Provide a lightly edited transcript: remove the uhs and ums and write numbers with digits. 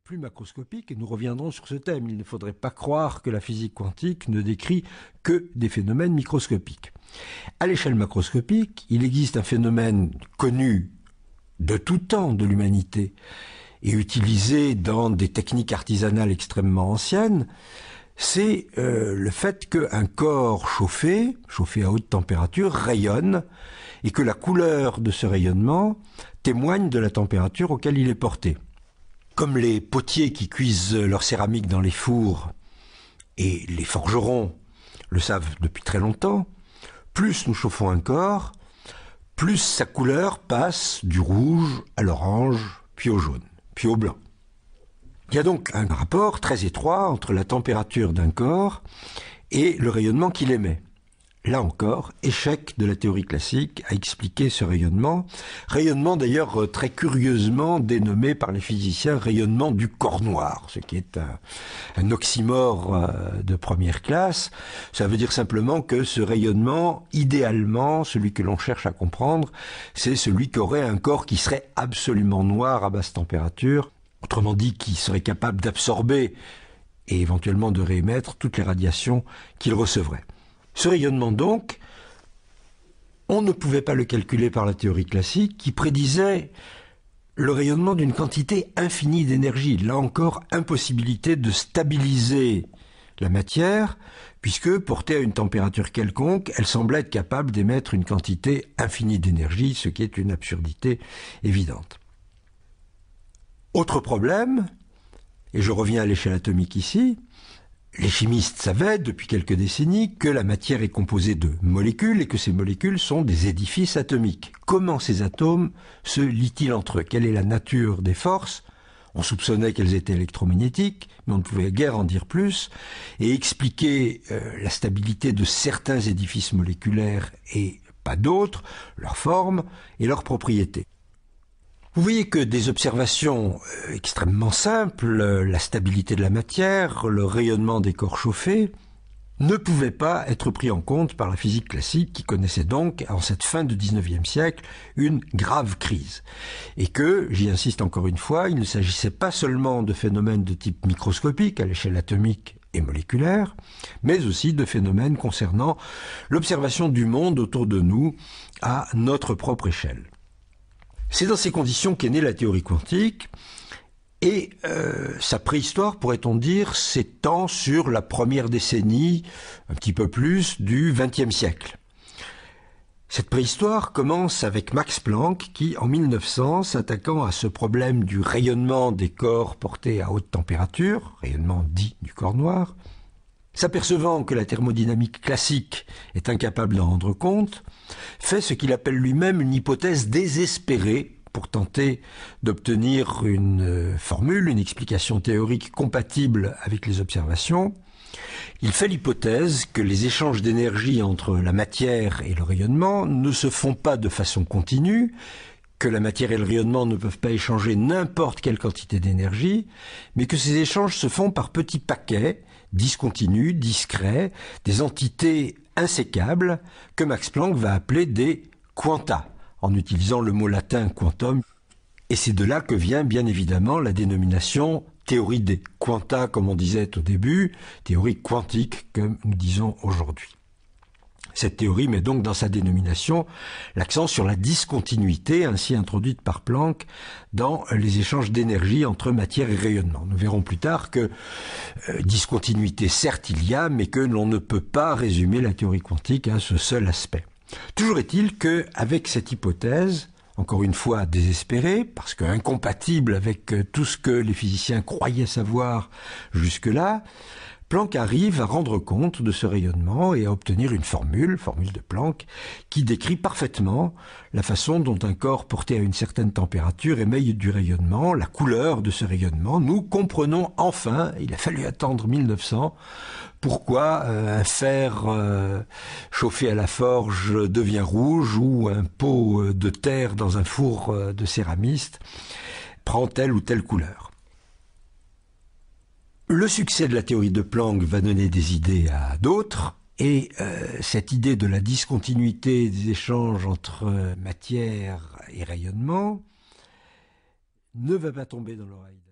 plus macroscopiques, et nous reviendrons sur ce thème. Il ne faudrait pas croire que la physique quantique ne décrit que des phénomènes microscopiques. À l'échelle macroscopique, il existe un phénomène connu de tout temps de l'humanité et utilisé dans des techniques artisanales extrêmement anciennes, c'est le fait qu'un corps chauffé à haute température, rayonne, et que la couleur de ce rayonnement témoigne de la température auquel il est porté. Comme les potiers qui cuisent leur céramique dans les fours, et les forgerons le savent depuis très longtemps, plus nous chauffons un corps, plus sa couleur passe du rouge à l'orange, puis au jaune, puis au blanc. Il y a donc un rapport très étroit entre la température d'un corps et le rayonnement qu'il émet. Là encore, échec de la théorie classique à expliquer ce rayonnement d'ailleurs très curieusement dénommé par les physiciens rayonnement du corps noir, ce qui est un oxymore de première classe. Ça veut dire simplement que ce rayonnement, idéalement, celui que l'on cherche à comprendre, c'est celui qui aurait un corps qui serait absolument noir à basse température, autrement dit qui serait capable d'absorber et éventuellement de réémettre toutes les radiations qu'il recevrait. Ce rayonnement donc, on ne pouvait pas le calculer par la théorie classique qui prédisait le rayonnement d'une quantité infinie d'énergie. Là encore, impossibilité de stabiliser la matière, puisque portée à une température quelconque, elle semblait être capable d'émettre une quantité infinie d'énergie, ce qui est une absurdité évidente. Autre problème, et je reviens à l'échelle atomique ici, les chimistes savaient depuis quelques décennies que la matière est composée de molécules et que ces molécules sont des édifices atomiques. Comment ces atomes se lient-ils entre eux? Quelle est la nature des forces? On soupçonnait qu'elles étaient électromagnétiques, mais on ne pouvait guère en dire plus, et expliquer la stabilité de certains édifices moléculaires et pas d'autres, leur forme et leurs propriétés. Vous voyez que des observations extrêmement simples, la stabilité de la matière, le rayonnement des corps chauffés, ne pouvaient pas être pris en compte par la physique classique qui connaissait donc, en cette fin du XIXe siècle, une grave crise. Et que, j'y insiste encore une fois, il ne s'agissait pas seulement de phénomènes de type microscopique à l'échelle atomique et moléculaire, mais aussi de phénomènes concernant l'observation du monde autour de nous à notre propre échelle. C'est dans ces conditions qu'est née la théorie quantique, et sa préhistoire, pourrait-on dire, s'étend sur la première décennie, un petit peu plus, du XXe siècle. Cette préhistoire commence avec Max Planck qui, en 1900, s'attaquant à ce problème du rayonnement des corps portés à haute température, rayonnement dit du corps noir, s'apercevant que la thermodynamique classique est incapable d'en rendre compte, fait ce qu'il appelle lui-même une hypothèse désespérée pour tenter d'obtenir une formule, une explication théorique compatible avec les observations. Il fait l'hypothèse que les échanges d'énergie entre la matière et le rayonnement ne se font pas de façon continue, que la matière et le rayonnement ne peuvent pas échanger n'importe quelle quantité d'énergie, mais que ces échanges se font par petits paquets, discontinus, discrets, des entités insécables que Max Planck va appeler des quanta, en utilisant le mot latin quantum. Et c'est de là que vient bien évidemment la dénomination théorie des quanta, comme on disait au début, théorie quantique, comme nous disons aujourd'hui. Cette théorie met donc dans sa dénomination l'accent sur la discontinuité ainsi introduite par Planck dans les échanges d'énergie entre matière et rayonnement. Nous verrons plus tard que discontinuité certes il y a, mais que l'on ne peut pas résumer la théorie quantique à ce seul aspect. Toujours est-il qu'avec cette hypothèse, encore une fois désespérée, parce que incompatible avec tout ce que les physiciens croyaient savoir jusque-là, Planck arrive à rendre compte de ce rayonnement et à obtenir une formule de Planck, qui décrit parfaitement la façon dont un corps porté à une certaine température émet du rayonnement, la couleur de ce rayonnement. Nous comprenons enfin, il a fallu attendre 1900, pourquoi un fer chauffé à la forge devient rouge ou un pot de terre dans un four de céramiste prend telle ou telle couleur. Le succès de la théorie de Planck va donner des idées à d'autres, et cette idée de la discontinuité des échanges entre matière et rayonnement ne va pas tomber dans l'oreille